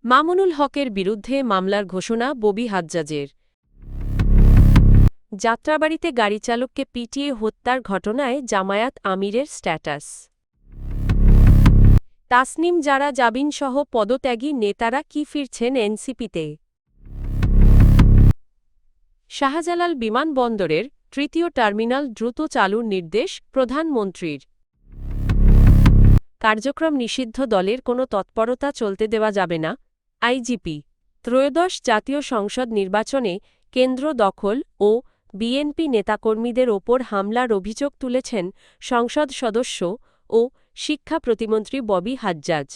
মামুনুল হকের বিরুদ্ধে মামলার ঘোষণা ববি হাজ্জাজের। যাত্রাবাড়িতে গাড়িচালককে পিটিয়ে হত্যার ঘটনায় জামায়াত আমিরের স্ট্যাটাস। তাসনিম জারা জাবিনসহ পদত্যাগী নেতারা কি ফিরছেন এনসিপিতে। শাহজালাল বিমানবন্দরের তৃতীয় টার্মিনাল দ্রুত চালুর নির্দেশ প্রধানমন্ত্রীর। কার্যক্রম নিষিদ্ধ দলের কোনো তৎপরতা চলতে দেওয়া যাবে না, আইজিপি। ত্রয়োদশ জাতীয় সংসদ নির্বাচনে কেন্দ্র দখল ও বিএনপি নেতাকর্মীদের ওপর হামলার অভিযোগ তুলেছেন সংসদ সদস্য ও শিক্ষা প্রতিমন্ত্রী ববি হাজ্জাজ।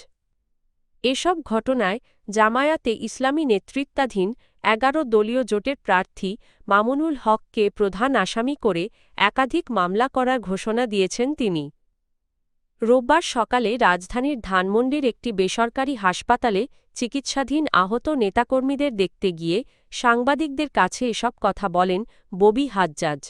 এসব ঘটনায় জামায়াতে ইসলামী নেতৃত্বাধীন ১১ দলীয় জোটের প্রার্থী মামুনুল হককে প্রধান আসামি করে একাধিক মামলা করার ঘোষণা দিয়েছেন তিনি। রোববার সকালে রাজধানীর ধানমন্ডির একটি বেসরকারি হাসপাতালে চিকিৎসাধীন আহত নেতাকর্মীদের দেখতে গিয়ে সাংবাদিকদের কাছে এসব কথা বলেন ববি হাজ্জাজ।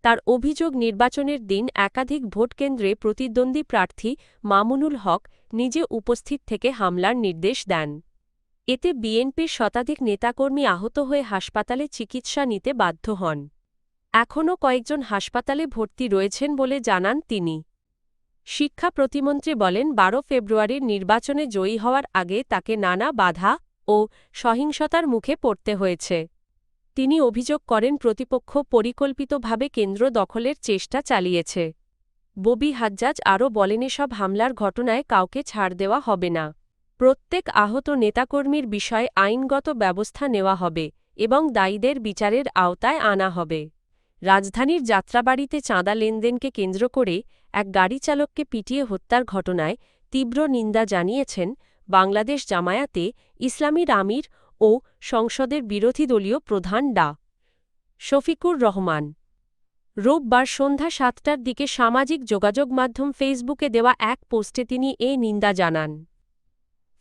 তার অভিযোগ, নির্বাচনের দিন একাধিক ভোটকেন্দ্রে প্রতিদ্বন্দ্বী প্রার্থী মামুনুল হক নিজে উপস্থিত থেকে হামলার নির্দেশ দেন। এতে বিএনপির শতাধিক নেতাকর্মী আহত হয়ে হাসপাতালে চিকিৎসা নিতে বাধ্য হন। এখনও কয়েকজন হাসপাতালে ভর্তি রয়েছেন বলে জানান তিনি। শিক্ষা প্রতিমন্ত্রী বলেন, ১২ ফেব্রুয়ারির নির্বাচনে জয়ী হওয়ার আগে তাকে নানা বাধা ও সহিংসতার মুখে পড়তে হয়েছে। তিনি অভিযোগ করেন, প্রতিপক্ষ পরিকল্পিতভাবে কেন্দ্র দখলের চেষ্টা চালিয়েছে। ববি হাজ্জাজ আরও বলেন, এসব হামলার ঘটনায় কাউকে ছাড় দেওয়া হবে না। প্রত্যেক আহত নেতাকর্মীর বিষয়ে আইনগত ব্যবস্থা নেওয়া হবে এবং দায়ীদের বিচারের আওতায় আনা হবে। রাজধানীর যাত্রাবাড়িতে চাঁদা লেনদেনকে কেন্দ্র করে এক গাড়িচালককে পিটিয়ে হত্যার ঘটনায় তীব্র নিন্দা জানিয়েছেন বাংলাদেশ জামায়াতে ইসলামীর আমির ও সংসদের বিরোধী দলীয় প্রধান ডা. শফিকুর রহমান। রোববার সন্ধ্যা ৭টার দিকে সামাজিক যোগাযোগ মাধ্যম ফেসবুকে দেওয়া এক পোস্টে তিনি এ নিন্দা জানান।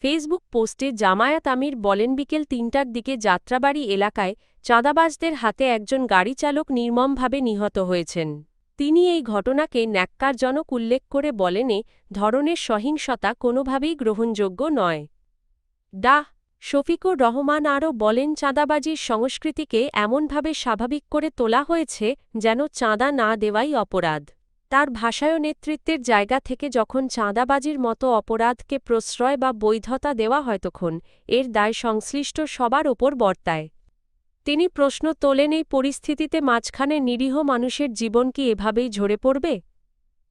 ফেসবুক পোস্টে জামায়াত আমির বলেন, বিকেল ৩টার দিকে যাত্রাবাড়ি এলাকায় চাঁদাবাজদের হাতে একজন গাড়িচালক নির্মমভাবে নিহত হয়েছেন। তিনি এই ঘটনাকে ন্যাক্কারজনক উল্লেখ করে বলেন, এ ধরনের সহিংসতা কোনোভাবেই গ্রহণযোগ্য নয়। ডা. শফিকুর রহমান আরও বলেন, চাঁদাবাজির সংস্কৃতিকে এমনভাবে স্বাভাবিক করে তোলা হয়েছে যেন চাঁদা না দেওয়াই অপরাধ। তার ভাষায় নেতৃত্বের জায়গা থেকে যখন চাঁদাবাজির মতো অপরাধকে প্রশ্রয় বা বৈধতা দেওয়া হয় তখন এর দায় সংশ্লিষ্ট সবার ওপর বর্তায়। তিনি প্রশ্ন তোলেন, এই পরিস্থিতিতে মাঝখানে নিরীহ মানুষের জীবন কি এভাবেই ঝরে পড়বে?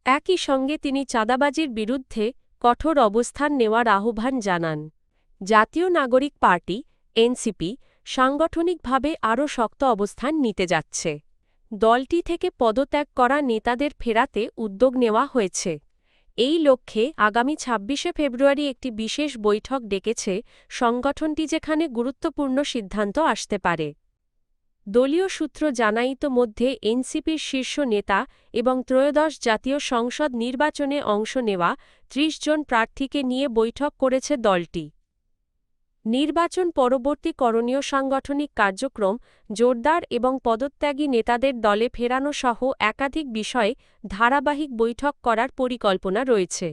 একই সঙ্গে তিনি চাঁদাবাজির বিরুদ্ধে কঠোর অবস্থান নেওয়ার আহ্বান জানান। জাতীয় নাগরিক পার্টি এনসিপি সাংগঠনিকভাবে আরও শক্ত অবস্থান নিতে যাচ্ছে। দলটি থেকে পদত্যাগ করা নেতাদের ফেরাতে উদ্যোগ নেওয়া হয়েছে। এই লক্ষ্যে আগামী ২৬শে ফেব্রুয়ারি একটি বিশেষ বৈঠক ডেকেছে সংগঠনটি, যেখানে গুরুত্বপূর্ণ সিদ্ধান্ত আসতে পারে। দলীয় সূত্র জানায়, ইতোমধ্যে এনসিপির শীর্ষ নেতা এবং ত্রয়োদশ জাতীয় সংসদ নির্বাচনে অংশ নেওয়া ৩০ জন প্রার্থীকে নিয়ে বৈঠক করেছে দলটি। নির্বাচন পরবর্তী করণীয় সাংগঠনিক কার্যক্রম জোরদার এবং পদত্যাগী নেতাদের দলে ফেরানো সহ একাধিক বিষয়ে ধারাবাহিক বৈঠক করার পরিকল্পনা রয়েছে।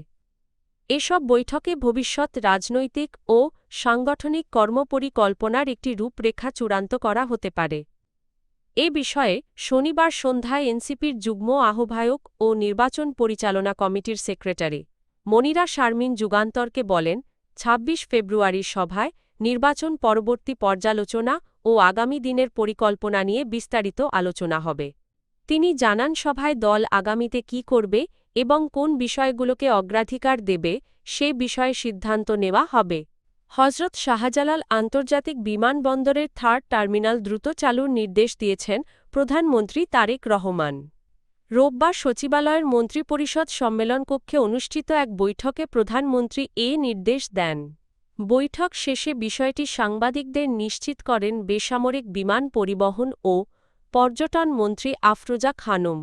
এসব বৈঠকে ভবিষ্যৎ রাজনৈতিক ও সাংগঠনিক কর্মপরিকল্পনার একটি রূপরেখা চূড়ান্ত করা হতে পারে। এ বিষয়ে শনিবার সন্ধ্যায় এনসিপির যুগ্ম আহ্বায়ক ও নির্বাচন পরিচালনা কমিটির সেক্রেটারি মনিরা শারমিন যুগান্তরকে বলেন, ২৬ ফেব্রুয়ারির সভায় নির্বাচন পরবর্তী পর্যালোচনা ও আগামী দিনের পরিকল্পনা নিয়ে বিস্তারিত আলোচনা হবে। তিনি জানান, সভায় দল আগামীতে কী করবে এবং কোন বিষয়গুলোকে অগ্রাধিকার দেবে সে বিষয়ে সিদ্ধান্ত নেওয়া হবে। হজরত শাহজালাল আন্তর্জাতিক বিমানবন্দরের 3rd টার্মিনাল দ্রুত চালুর নির্দেশ দিয়েছেন প্রধানমন্ত্রী তারেক রহমান। রোববার সচিবালয়ের মন্ত্রিপরিষদ সম্মেলন কক্ষে অনুষ্ঠিত এক বৈঠকে প্রধানমন্ত্রী এ নির্দেশ দেন। বৈঠক শেষে বিষয়টি সাংবাদিকদের নিশ্চিত করেন বেসামরিক বিমান পরিবহন ও পর্যটন মন্ত্রী আফরোজা খানম।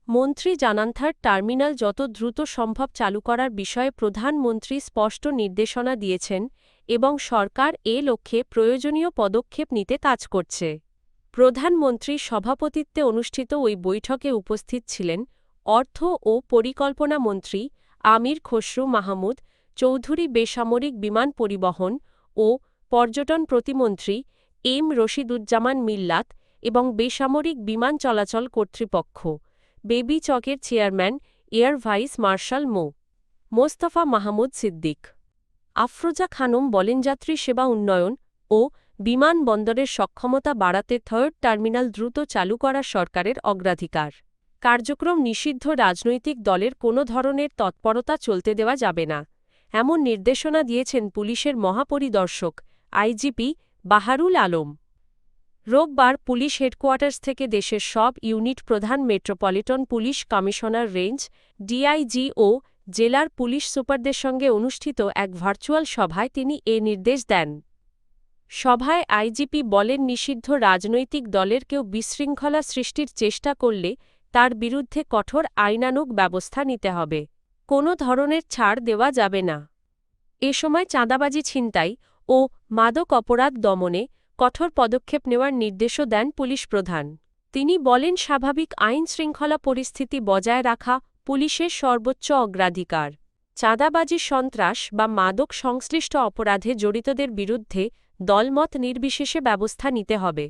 মন্ত্রী জানান, 3rd টার্মিনাল যত দ্রুত সম্ভব চালু করার বিষয়ে প্রধানমন্ত্রী স্পষ্ট নির্দেশনা দিয়েছেন এবং সরকার এ লক্ষ্যে প্রয়োজনীয় পদক্ষেপ নিতে কাজ করছে। প্রধানমন্ত্রীর সভাপতিত্বে অনুষ্ঠিত ওই বৈঠকে উপস্থিত ছিলেন অর্থ ও পরিকল্পনা মন্ত্রী আমির খসরু মাহমুদ চৌধুরী, বেসামরিক বিমান পরিবহন ও পর্যটন প্রতিমন্ত্রী এম রশিদুজ্জামান মিল্লাত এবং বেসামরিক বিমান চলাচল কর্তৃপক্ষ বেবি চকের chairman air vice marshal Mostafa Mahmud Siddique Afroza Khanam বলেন যাত্রী সেবা উন্নয়ন ও বিমানবন্দরের সক্ষমতা বাড়াতে থার্ড টার্মিনাল দ্রুত চালু করা সরকারের অগ্রাধিকার কার্যক্রম নিষিদ্ধ রাজনৈতিক দলের কোনো ধরনের তৎপরতা চলতে দেওয়া যাবে না এমন নির্দেশনা দিয়েছেন পুলিশের মহাপরিদর্শক আইজিপি বাহারুল আলম রোববার পুলিশ হেডকোয়ার্টার্স থেকে দেশের সব ইউনিট প্রধান metropolitan police commissioner range DIG ও জেলার পুলিশ সুপারদের সঙ্গে অনুষ্ঠিত এক ভার্চুয়াল সভায় তিনি এ নির্দেশ দেন সভায় আইজিপি বলেন নিষিদ্ধ রাজনৈতিক দলের কেউ বিশৃঙ্খলা সৃষ্টির চেষ্টা করলে তার বিরুদ্ধে কঠোর আইনানুগ ব্যবস্থা নিতে হবে কোনো ধরনের ছাড় দেওয়া যাবে না এ সময় চাঁদাবাজি ছিনতাই ও মাদক অপরাধ দমনে কঠোর পদক্ষেপ নেওয়ার নির্দেশও দেন পুলিশ প্রধান তিনি বলেন স্বাভাবিক আইন শৃঙ্খলা পরিস্থিতি বজায় রাখা পুলিশের সর্বোচ্চ অগ্রাধিকার চাঁদাবাজি সন্ত্রাস বা মাদক সংশ্লিষ্ট অপরাধে জড়িতদের বিরুদ্ধে দলমত নির্বিশেষে ব্যবস্থা নিতে হবে